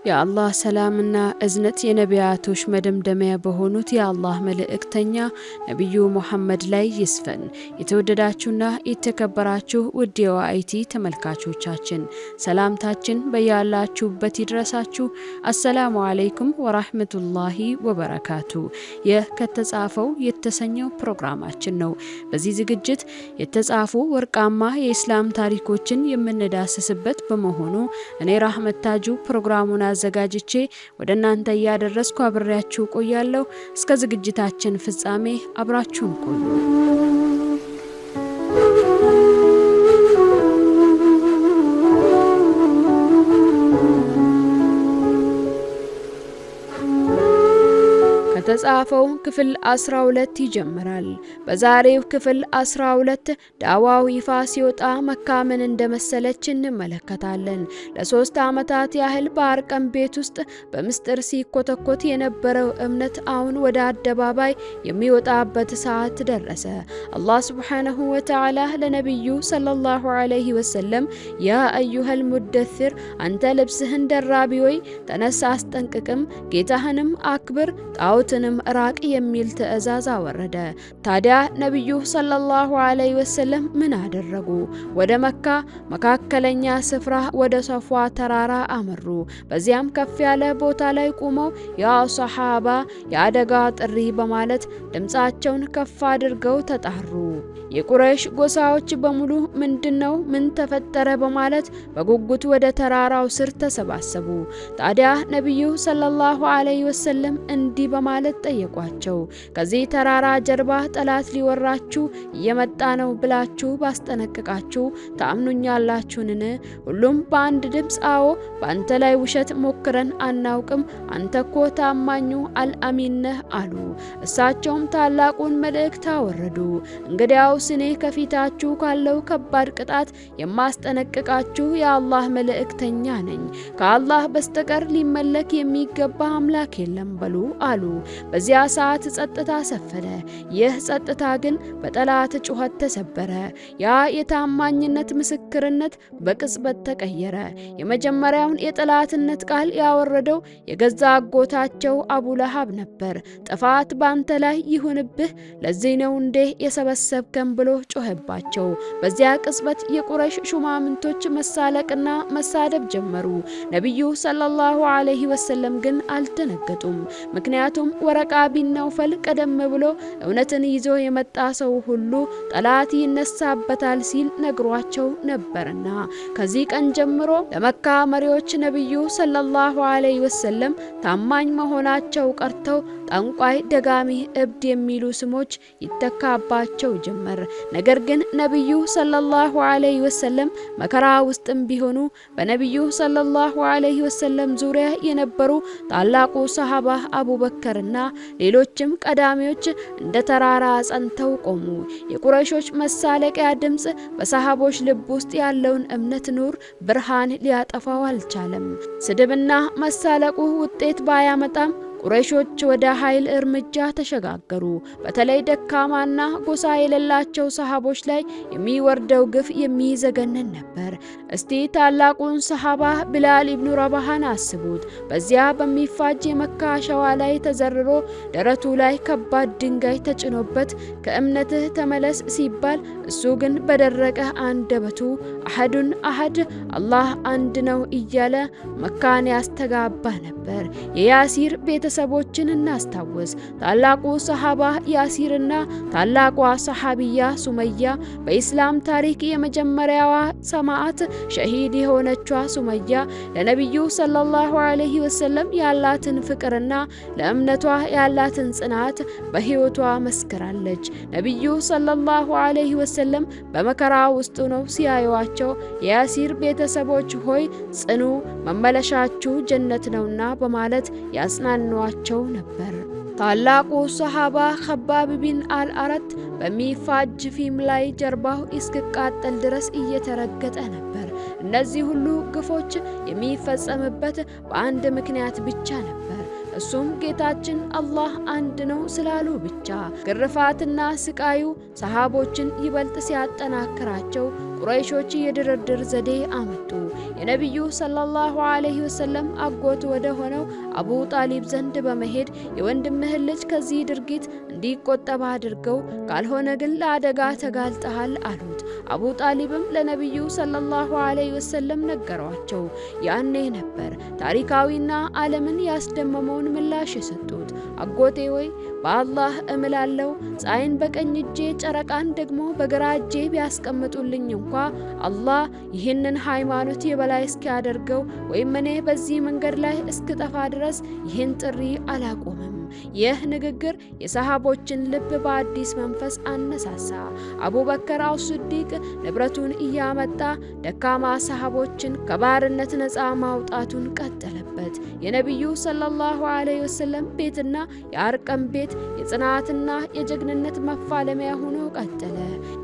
የአላህ ሰላምና እዝነት የነቢያቶች መደምደሚያ በሆኑት የአላህ መልእክተኛ ነብዩ መሐመድ ላይ ይስፈን። የተወደዳችሁና የተከበራችሁ ውድ የዋኢቲ ተመልካቾቻችን ሰላምታችን በያላችሁበት ይድረሳችሁ። አሰላሙ አለይኩም ወራህመቱላሂ ወበረካቱ። ይህ ከተጻፈው የተሰኘው ፕሮግራማችን ነው። በዚህ ዝግጅት የተጻፉ ወርቃማ የኢስላም ታሪኮችን የምንዳስስበት በመሆኑ እኔ ራህመት ታጁ ፕሮግራሙን አዘጋጅቼ ወደ እናንተ ያደረስኩ አብሬያችሁ ቆያለሁ። እስከ ዝግጅታችን ፍጻሜ አብራችሁን ቆዩ። ተጻፈው ክፍል 12 ይጀምራል። በዛሬው ክፍል 12 ዳዋው ይፋ ሲወጣ መካ ምን እንደመሰለች እንመለከታለን። ለ3 ዓመታት ያህል በአርቀም ቤት ውስጥ በምስጢር ሲኮተኮት የነበረው እምነት አሁን ወደ አደባባይ የሚወጣበት ሰዓት ደረሰ። አላህ ሱብሓነሁ ወተዓላ ለነብዩ ሰለላሁ ዐለይሂ ወሰለም ያ አዩሀል ሙደሲር አንተ ልብስህን ደራቢ ወይ ተነሳ፣ አስጠንቅቅም፣ ጌታህንም አክብር፣ ጣዖት ራቅ የሚል ትዕዛዝ አወረደ። ታዲያ ነብዩ ሰለላሁ ዐለይሂ ወሰለም ምን አደረጉ? ወደ መካ መካከለኛ ስፍራ ወደ ሰፏ ተራራ አመሩ። በዚያም ከፍ ያለ ቦታ ላይ ቆመው ያ ሱሐባ የአደጋ ጥሪ በማለት ድምጻቸውን ከፍ አድርገው ተጣሩ። የቁረይሽ ጎሳዎች በሙሉ ምንድነው ምን ተፈጠረ በማለት በጉጉት ወደ ተራራው ስር ተሰባሰቡ። ታዲያ ነብዩ ሰለላሁ ዐለይሂ ወሰለም እንዲህ በማለት ጠየቋቸው። ከዚህ ተራራ ጀርባ ጠላት ሊወራችሁ እየመጣ ነው ብላችሁ ባስጠነቅቃችሁ ታምኑኛላችሁን? ሁሉም በአንድ ድምፅ አዎ፣ በአንተ ላይ ውሸት ሞክረን አናውቅም፣ አንተኮ ታማኙ አልአሚን ነህ አሉ። እሳቸውም ታላቁን መልእክት አወረዱ። እንግዲያውስ እኔ ከፊታችሁ ካለው ከባድ ቅጣት የማስጠነቅቃችሁ የአላህ መልእክተኛ ነኝ። ከአላህ በስተቀር ሊመለክ የሚገባ አምላክ የለም በሉ አሉ። በዚያ ሰዓት ጸጥታ ሰፈነ። ይህ ጸጥታ ግን በጠላት ጩኸት ተሰበረ። ያ የታማኝነት ምስክርነት በቅጽበት ተቀየረ። የመጀመሪያውን የጠላትነት ቃል ያወረደው የገዛ አጎታቸው አቡ ለሃብ ነበር። ጥፋት ባንተ ላይ ይሁንብህ፣ ለዚህ ነው እንዴ የሰበሰብከን ብሎ ጮኸባቸው። በዚያ ቅጽበት የቁረይሽ ሹማምንቶች መሳለቅና መሳደብ ጀመሩ። ነብዩ ሰለላሁ ዐለይሂ ወሰለም ግን አልተነገጡም። ምክንያቱም ወረቃ ቢን ነውፈል ቀደም ብሎ እውነትን ይዞ የመጣ ሰው ሁሉ ጠላት ይነሳበታል ሲል ነግሯቸው ነበርና። ከዚህ ቀን ጀምሮ ለመካ መሪዎች ነብዩ ሰለላሁ ዐለይሂ ወሰለም ታማኝ መሆናቸው ቀርተው ጠንቋይ፣ ደጋሚ፣ እብድ የሚሉ ስሞች ይተካባቸው ጀመር። ነገር ግን ነብዩ ሰለላሁ ዐለይሂ ወሰለም መከራ ውስጥም ቢሆኑ በነብዩ ሰለላሁ ዐለይሂ ወሰለም ዙሪያ የነበሩ ታላቁ ሰሃባ አቡበከርና ሌሎችም ቀዳሚዎች እንደ ተራራ ጸንተው ቆሙ። የቁረይሾች መሳለቂያ ድምጽ በሰሃቦች ልብ ውስጥ ያለውን እምነት ኑር ብርሃን ሊያጠፋው አልቻለም። ስድብና መሳለቁ ውጤት ባያመጣም ቁረይሾች ወደ ኃይል እርምጃ ተሸጋገሩ። በተለይ ደካማና ጎሳ የሌላቸው ሰሃቦች ላይ የሚወርደው ግፍ የሚዘገነን ነበር። እስቲ ታላቁን ሰሃባ ቢላል ኢብኑ ረባሃን አስቡት። በዚያ በሚፋጅ የመካ ሸዋ ላይ ተዘርሮ ደረቱ ላይ ከባድ ድንጋይ ተጭኖበት ከእምነትህ ተመለስ ሲባል እሱ ግን በደረቀ አንደበቱ አሐዱን አሐድ አላህ አንድ ነው እያለ መካን ያስተጋባ ነበር። የያሲር ቤተሰቦችን እናስታውስ። ታላቁ ሰሃባ ያሲርና ታላቋ ሰሃቢያ ሱመያ በኢስላም ታሪክ የመጀመሪያዋ ሰማዕት ሸሂድ የሆነችዋ ሱመያ ለነብዩ ሰለላሁ ዐለይሂ ወሰለም ያላትን ፍቅርና ለእምነቷ ያላትን ጽናት በህይወቷ መስክራለች። ነብዩ ሰለላሁ ዐለይሂ ወሰለም በመከራ ውስጥ ነው ሲያዩዋቸው የያሲር ቤተሰቦች ሆይ ጽኑ፣ መመለሻችሁ ጀነት ነውና በማለት ያጽናኗቸው ነበር። ታላቁ ሰሃባ ኸባብ ቢን አልአረት በሚፋጅ ፊም ላይ ጀርባው እስኪቃጠል ድረስ እየተረገጠ ነበር። እነዚህ ሁሉ ግፎች የሚፈጸምበት በአንድ ምክንያት ብቻ ነበር። እሱም ጌታችን አላህ አንድ ነው ስላሉ ብቻ። ግርፋትና ስቃዩ ሰሃቦችን ይበልጥ ሲያጠናክራቸው ቁረይሾች የድርድር ዘዴ አመጡ። የነብዩ ሰለላሁ ዐለይሂ ወሰለም አጎት ወደ ሆነው አቡ ጣሊብ ዘንድ በመሄድ የወንድምህን ልጅ ከዚህ ድርጊት እንዲቆጠብ አድርገው፣ ካልሆነ ግን ለአደጋ ተጋልጠሃል አሉት። አቡ ጣሊብም ለነብዩ ሰለላሁ ዐለይሂ ወሰለም ነገሯቸው። ያኔ ነበር ታሪካዊና ዓለምን ያስደመመውን ምላሽ የሰጡት። አጎቴ ወይ በአላህ እምላለሁ፣ ፀሐይን በቀኝ እጄ ጨረቃን ደግሞ በግራ እጄ ቢያስቀምጡልኝ እንኳ አላህ ይህንን ሃይማኖት የበላይ እስኪያደርገው ወይም እኔ በዚህ መንገድ ላይ እስክጠፋ ድረስ ይህን ጥሪ አላቆምም። ይህ ንግግር የሰሃቦችን ልብ በአዲስ መንፈስ አነሳሳ። አቡበከር አስዲቅ ንብረቱን እያመጣ ደካማ ሰሃቦችን ከባርነት ነፃ ማውጣቱን ቀጠለበት። የነብዩ ሰለላሁ ዐለይሂ ወሰለም ቤትና የአርቀም ቤት የጽናትና የጀግንነት መፋለሚያ ሆኖ ቀጠለ።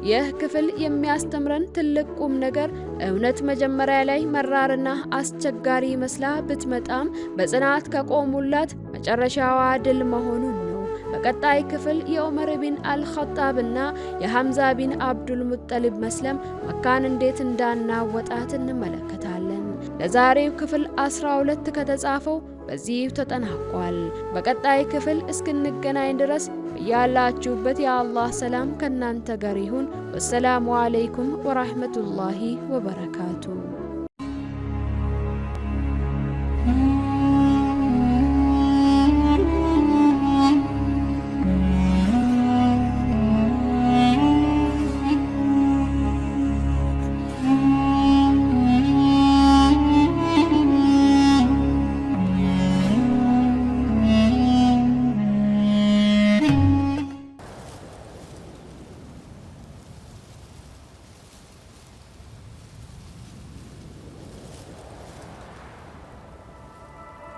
ይህ ክፍል የሚያስተምረን ትልቅ ቁም ነገር እውነት መጀመሪያ ላይ መራርና አስቸጋሪ መስላ ብትመጣም በጽናት ከቆሙላት መጨረሻዋ ድል መሆኑን ነው። በቀጣይ ክፍል የዑመር ቢን አልኸጣብና የሐምዛ ቢን አብዱል ሙጠሊብ መስለም መካን እንዴት እንዳናወጣት እንመለከታለን። ለዛሬው ክፍል 12 ከተጻፈው በዚህ ተጠናቋል። በቀጣይ ክፍል እስክንገናኝ ድረስ ያላችሁበት የአላህ ሰላም ከናንተ ጋር ይሁን። ወሰላሙ አለይኩም ወራህመቱላሂ ወበረካቱ።